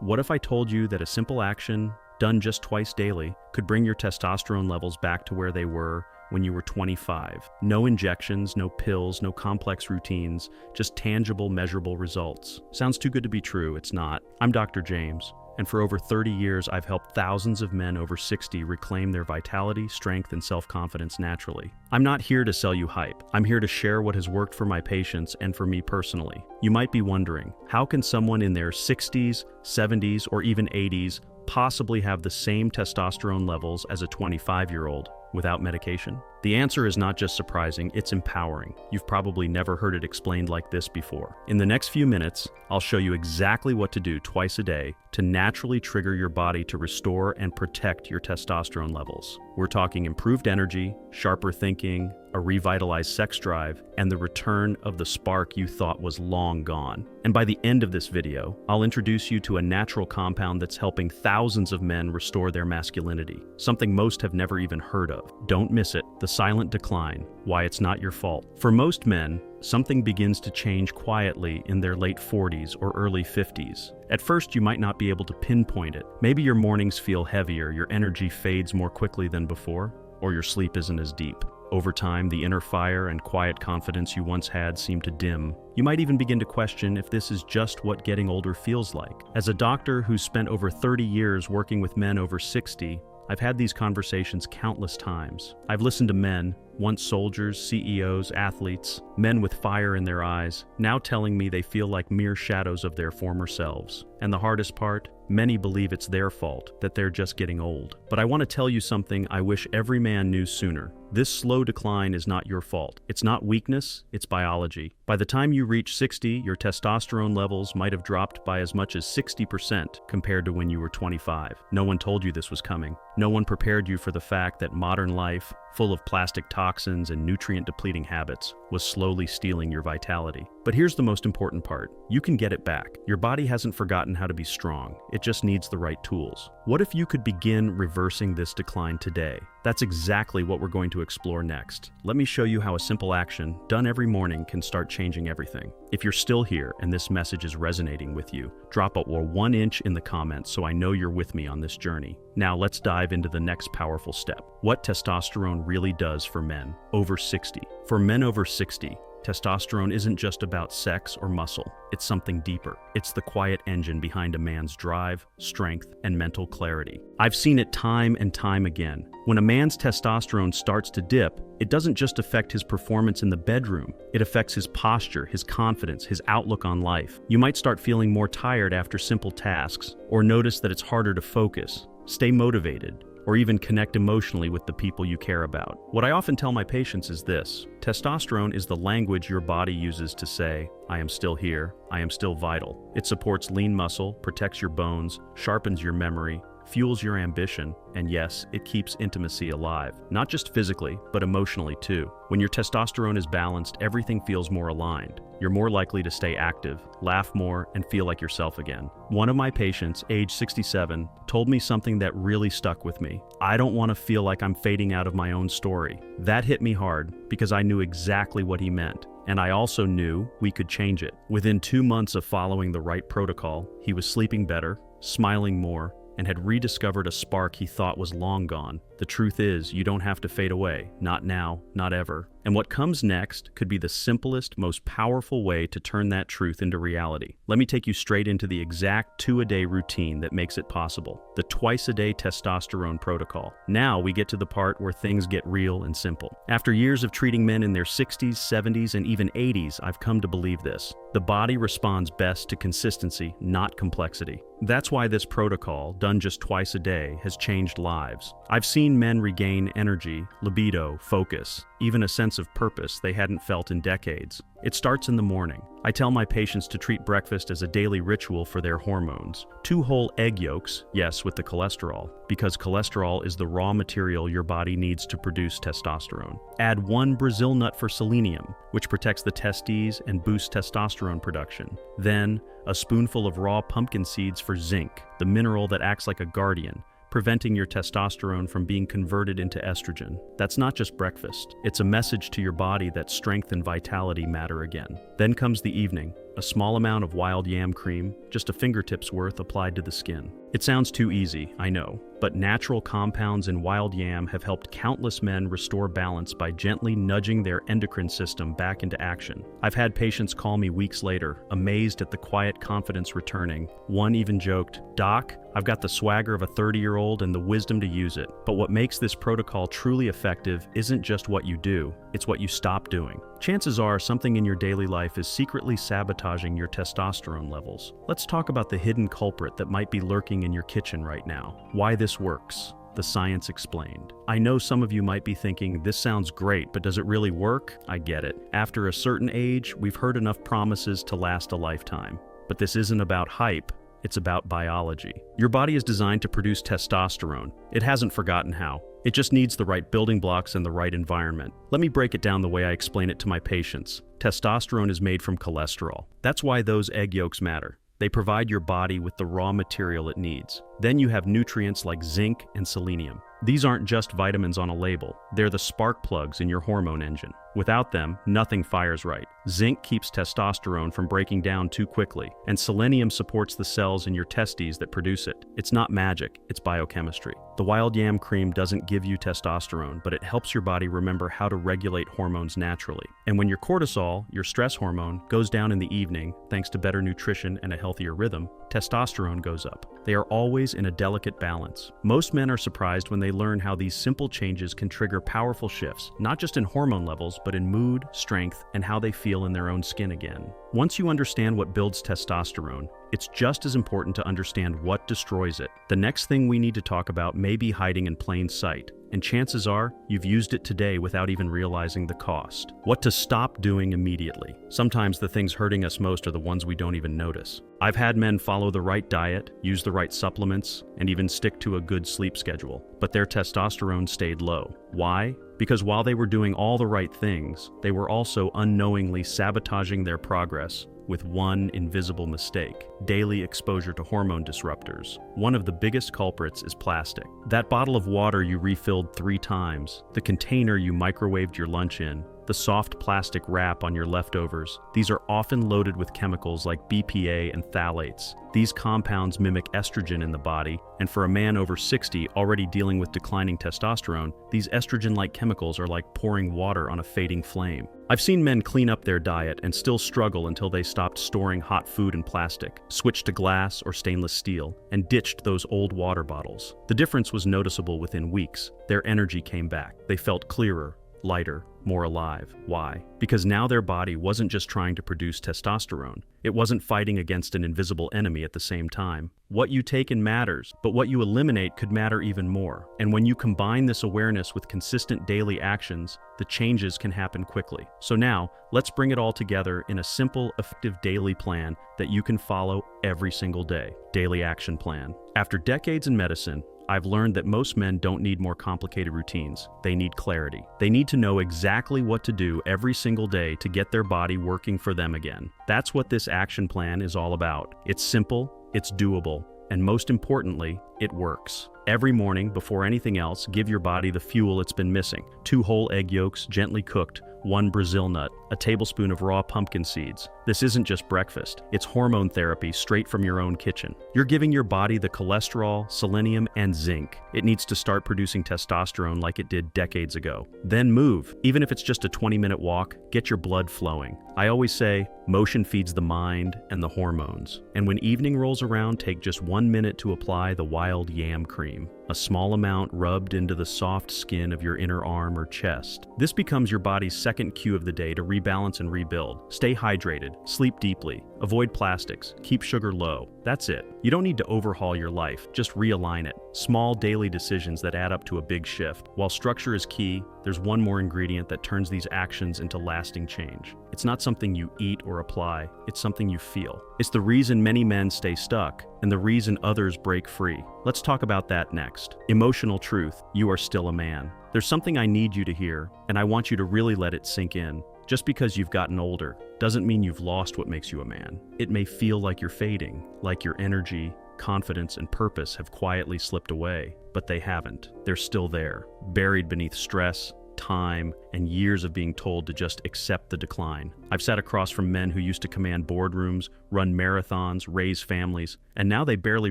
What if I told you that a simple action, done just twice daily, could bring your testosterone levels back to where they were when you were 25? No injections, no pills, no complex routines, just tangible, measurable results. Sounds too good to be true, it's not. I'm Dr. James, and for over 30 years I've helped thousands of men over 60 reclaim their vitality, strength, and self-confidence naturally. I'm not here to sell you hype. I'm here to share what has worked for my patients and for me personally. You might be wondering, how can someone in their 60s, 70s, or even 80s possibly have the same testosterone levels as a 25-year-old without medication? The answer is not just surprising, it's empowering. You've probably never heard it explained like this before. In the next few minutes, I'll show you exactly what to do twice a day to naturally trigger your body to restore and protect your testosterone levels. We're talking improved energy, sharper thinking, a revitalized sex drive, and the return of the spark you thought was long gone. And by the end of this video, I'll introduce you to a natural compound that's helping thousands of men restore their masculinity, something most have never even heard of. Don't miss it. The silent decline, why it's not your fault. For most men, something begins to change quietly in their late 40s or early 50s. At first, you might not be able to pinpoint it. Maybe your mornings feel heavier, your energy fades more quickly than before, or your sleep isn't as deep. Over time, the inner fire and quiet confidence you once had seem to dim. You might even begin to question if this is just what getting older feels like. As a doctor who's spent over 30 years working with men over 60, I've had these conversations countless times. I've listened to men, once soldiers, CEOs, athletes, men with fire in their eyes, now telling me they feel like mere shadows of their former selves. And the hardest part? Many believe it's their fault, that they're just getting old. But I want to tell you something I wish every man knew sooner. This slow decline is not your fault. It's not weakness, it's biology. By the time you reach 60, your testosterone levels might have dropped by as much as 60% compared to when you were 25. No one told you this was coming. No one prepared you for the fact that modern life, full of plastic toxins and nutrient-depleting habits, was slowly stealing your vitality. But here's the most important part. You can get it back. Your body hasn't forgotten how to be strong. It just needs the right tools. What if you could begin reversing this decline today? That's exactly what we're going to explore next. Let me show you how a simple action, done every morning, can start changing everything. If you're still here and this message is resonating with you, drop a 1 inch in the comments so I know you're with me on this journey. Now let's dive into the next powerful step. What testosterone really does for men over 60. For men over 60, testosterone isn't just about sex or muscle. It's something deeper. It's the quiet engine behind a man's drive, strength, and mental clarity. I've seen it time and time again. When a man's testosterone starts to dip, it doesn't just affect his performance in the bedroom. It affects his posture, his confidence, his outlook on life. You might start feeling more tired after simple tasks, or notice that it's harder to focus, stay motivated, or even connect emotionally with the people you care about. What I often tell my patients is this: testosterone is the language your body uses to say, I am still here, I am still vital. It supports lean muscle, protects your bones, sharpens your memory, fuels your ambition, and yes, it keeps intimacy alive. Not just physically, but emotionally too. When your testosterone is balanced, everything feels more aligned. You're more likely to stay active, laugh more, and feel like yourself again. One of my patients, age 67, told me something that really stuck with me. I don't want to feel like I'm fading out of my own story. That hit me hard because I knew exactly what he meant. And I also knew we could change it. Within 2 months of following the right protocol, he was sleeping better, smiling more, and had rediscovered a spark he thought was long gone. The truth is, you don't have to fade away. Not now, not ever. And what comes next could be the simplest, most powerful way to turn that truth into reality. Let me take you straight into the exact 2-a-day routine that makes it possible. The twice-a-day testosterone protocol. Now we get to the part where things get real and simple. After years of treating men in their 60s, 70s, and even 80s, I've come to believe this. The body responds best to consistency, not complexity. That's why this protocol, done just twice a day, has changed lives. I've seen men regain energy, libido, focus, even a sense of purpose they hadn't felt in decades. It starts in the morning. I tell my patients to treat breakfast as a daily ritual for their hormones. 2 whole egg yolks, yes, with the cholesterol, because cholesterol is the raw material your body needs to produce testosterone. Add 1 Brazil nut for selenium, which protects the testes and boosts testosterone production. Then, a spoonful of raw pumpkin seeds for zinc, the mineral that acts like a guardian, preventing your testosterone from being converted into estrogen. That's not just breakfast. It's a message to your body that strength and vitality matter again. Then comes the evening. a small amount of wild yam cream, just a fingertip's worth applied to the skin. It sounds too easy, I know, but natural compounds in wild yam have helped countless men restore balance by gently nudging their endocrine system back into action. I've had patients call me weeks later, amazed at the quiet confidence returning. One even joked, "Doc, I've got the swagger of a 30-year-old and the wisdom to use it." But what makes this protocol truly effective isn't just what you do, it's what you stop doing. Chances are something in your daily life is secretly sabotaging your testosterone levels. Let's talk about the hidden culprit that might be lurking in your kitchen right now. Why this works. The science explained. I know some of you might be thinking, this sounds great, but does it really work? I get it. After a certain age, we've heard enough promises to last a lifetime. But this isn't about hype. It's about biology. Your body is designed to produce testosterone. It hasn't forgotten how. It just needs the right building blocks and the right environment. Let me break it down the way I explain it to my patients. Testosterone is made from cholesterol. That's why those egg yolks matter. They provide your body with the raw material it needs. Then you have nutrients like zinc and selenium. These aren't just vitamins on a label. They're the spark plugs in your hormone engine. Without them, nothing fires right. Zinc keeps testosterone from breaking down too quickly, and selenium supports the cells in your testes that produce it. It's not magic, it's biochemistry. The wild yam cream doesn't give you testosterone, but it helps your body remember how to regulate hormones naturally. And when your cortisol, your stress hormone, goes down in the evening, thanks to better nutrition and a healthier rhythm, testosterone goes up. They are always in a delicate balance. Most men are surprised when they learn how these simple changes can trigger powerful shifts, not just in hormone levels, but in mood, strength, and how they feel in their own skin again. Once you understand what builds testosterone, it's just as important to understand what destroys it. The next thing we need to talk about may be hiding in plain sight, and chances are you've used it today without even realizing the cost. What to stop doing immediately. Sometimes the things hurting us most are the ones we don't even notice. I've had men follow the right diet, use the right supplements, and even stick to a good sleep schedule, but their testosterone stayed low. Why? Because while they were doing all the right things, they were also unknowingly sabotaging their progress with one invisible mistake: daily exposure to hormone disruptors. One of the biggest culprits is plastic. That bottle of water you refilled 3 times, the container you microwaved your lunch in, the soft plastic wrap on your leftovers. These are often loaded with chemicals like BPA and phthalates. These compounds mimic estrogen in the body, and for a man over 60 already dealing with declining testosterone, these estrogen-like chemicals are like pouring water on a fading flame. I've seen men clean up their diet and still struggle until they stopped storing hot food in plastic, switched to glass or stainless steel, and ditched those old water bottles. The difference was noticeable within weeks. Their energy came back. They felt clearer, lighter, more alive. Why? Because now their body wasn't just trying to produce testosterone. It wasn't fighting against an invisible enemy at the same time. What you take in matters, but what you eliminate could matter even more. And when you combine this awareness with consistent daily actions, the changes can happen quickly. So now, let's bring it all together in a simple, effective daily plan that you can follow every single day. Daily action plan. After decades in medicine, I've learned that most men don't need more complicated routines. They need clarity. They need to know exactly what to do every single day to get their body working for them again. That's what this action plan is all about. It's simple, it's doable, and most importantly, it works. Every morning, before anything else, give your body the fuel it's been missing. 2 whole egg yolks, gently cooked, 1 Brazil nut, a tablespoon of raw pumpkin seeds. This isn't just breakfast. It's hormone therapy straight from your own kitchen. You're giving your body the cholesterol, selenium, and zinc. It needs to start producing testosterone like it did decades ago. Then move. Even if it's just a 20-minute walk, get your blood flowing. I always say, motion feeds the mind and the hormones. And when evening rolls around, take just 1 minute to apply the wild yam cream. A small amount rubbed into the soft skin of your inner arm or chest. This becomes your body's second cue of the day to rebalance and rebuild. Stay hydrated, sleep deeply, avoid plastics, keep sugar low. That's it. You don't need to overhaul your life, just realign it. Small daily decisions that add up to a big shift. While structure is key, there's one more ingredient that turns these actions into lasting change. It's not something you eat or apply, it's something you feel. It's the reason many men stay stuck, and the reason others break free. Let's talk about that next. Emotional truth: you are still a man. There's something I need you to hear, and I want you to really let it sink in. Just because you've gotten older doesn't mean you've lost what makes you a man. It may feel like you're fading, like your energy, confidence, and purpose have quietly slipped away, but they haven't. They're still there, buried beneath stress, time, and years of being told to just accept the decline. I've sat across from men who used to command boardrooms, run marathons, raise families, and now they barely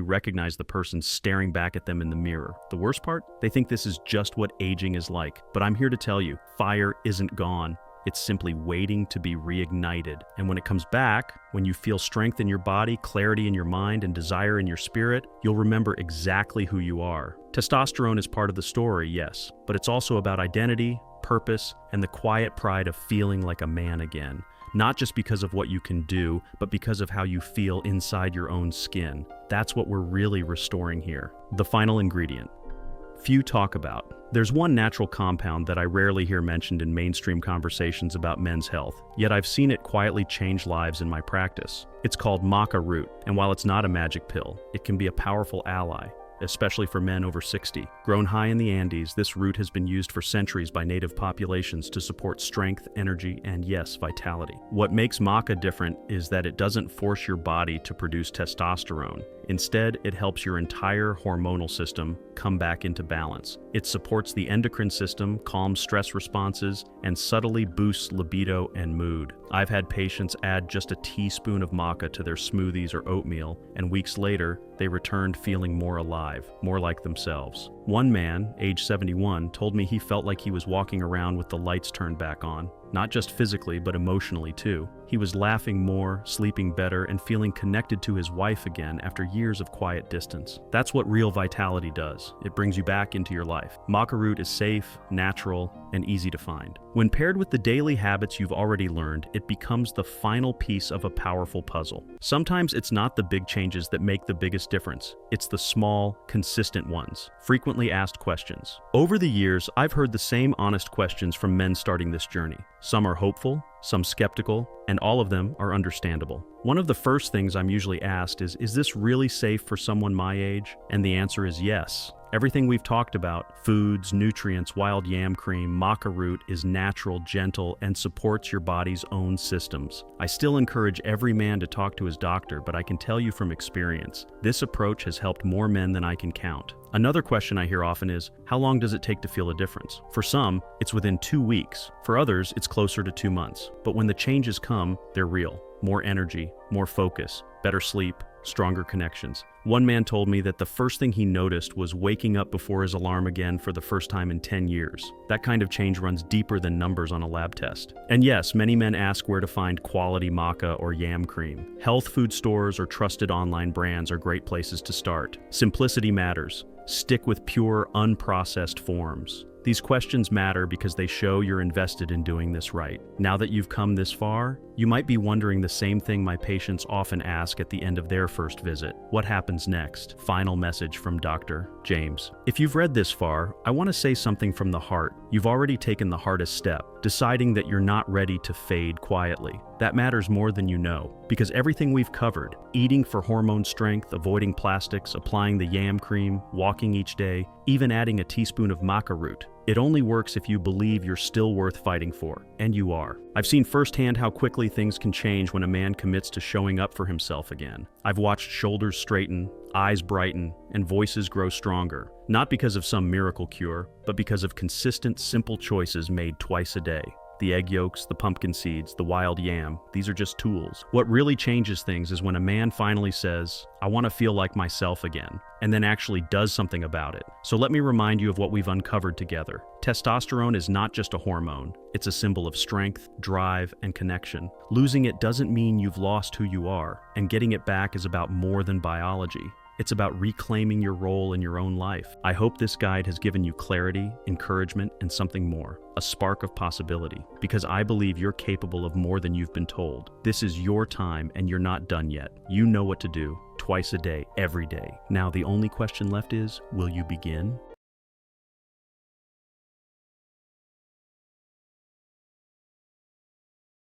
recognize the person staring back at them in the mirror. The worst part? They think this is just what aging is like. But I'm here to tell you, fire isn't gone. It's simply waiting to be reignited. And when it comes back, when you feel strength in your body, clarity in your mind, and desire in your spirit, you'll remember exactly who you are. Testosterone is part of the story, yes, but it's also about identity, purpose, and the quiet pride of feeling like a man again. Not just because of what you can do, but because of how you feel inside your own skin. That's what we're really restoring here. The final ingredient. Few talk about. There's one natural compound that I rarely hear mentioned in mainstream conversations about men's health, yet I've seen it quietly change lives in my practice. It's called maca root, and while it's not a magic pill, it can be a powerful ally, especially for men over 60. Grown high in the Andes, this root has been used for centuries by native populations to support strength, energy, and yes, vitality. What makes maca different is that it doesn't force your body to produce testosterone. Instead, it helps your entire hormonal system come back into balance. It supports the endocrine system, calms stress responses, and subtly boosts libido and mood. I've had patients add just a teaspoon of maca to their smoothies or oatmeal, and weeks later, they returned feeling more alive, more like themselves. One man, age 71, told me he felt like he was walking around with the lights turned back on. Not just physically, but emotionally too. He was laughing more, sleeping better, and feeling connected to his wife again after years of quiet distance. That's what real vitality does. It brings you back into your life. Maca root is safe, natural, and easy to find. When paired with the daily habits you've already learned, it becomes the final piece of a powerful puzzle. Sometimes it's not the big changes that make the biggest difference. It's the small, consistent ones. Frequently asked questions. Over the years, I've heard the same honest questions from men starting this journey. Some are hopeful, some skeptical, and all of them are understandable. One of the first things I'm usually asked is this really safe for someone my age? And the answer is yes. Everything we've talked about, foods, nutrients, wild yam cream, maca root, is natural, gentle, and supports your body's own systems. I still encourage every man to talk to his doctor, but I can tell you from experience, this approach has helped more men than I can count. Another question I hear often is, how long does it take to feel a difference? For some, it's within 2 weeks. For others, it's closer to 2 months. But when the changes come, they're real. More energy, more focus, better sleep, stronger connections. One man told me that the first thing he noticed was waking up before his alarm again for the first time in 10 years. That kind of change runs deeper than numbers on a lab test. And yes, many men ask where to find quality maca or yam cream. Health food stores or trusted online brands are great places to start. Simplicity matters. Stick with pure, unprocessed forms. These questions matter because they show you're invested in doing this right. Now that you've come this far, you might be wondering the same thing my patients often ask at the end of their first visit. What happens next? Final message from Dr. James. If you've read this far, I want to say something from the heart. You've already taken the hardest step, deciding that you're not ready to fade quietly. That matters more than you know, because everything we've covered, eating for hormone strength, avoiding plastics, applying the yam cream, walking each day, even adding a teaspoon of maca root, it only works if you believe you're still worth fighting for, and you are. I've seen firsthand how quickly things can change when a man commits to showing up for himself again. I've watched shoulders straighten, eyes brighten, and voices grow stronger, not because of some miracle cure, but because of consistent, simple choices made twice a day. The egg yolks, the pumpkin seeds, the wild yam, these are just tools. What really changes things is when a man finally says, I want to feel like myself again, and then actually does something about it. So let me remind you of what we've uncovered together. Testosterone is not just a hormone. It's a symbol of strength, drive, and connection. Losing it doesn't mean you've lost who you are, and getting it back is about more than biology. It's about reclaiming your role in your own life. I hope this guide has given you clarity, encouragement, and something more, a spark of possibility, because I believe you're capable of more than you've been told. This is your time, and you're not done yet. You know what to do, twice a day, every day. Now, the only question left is, will you begin?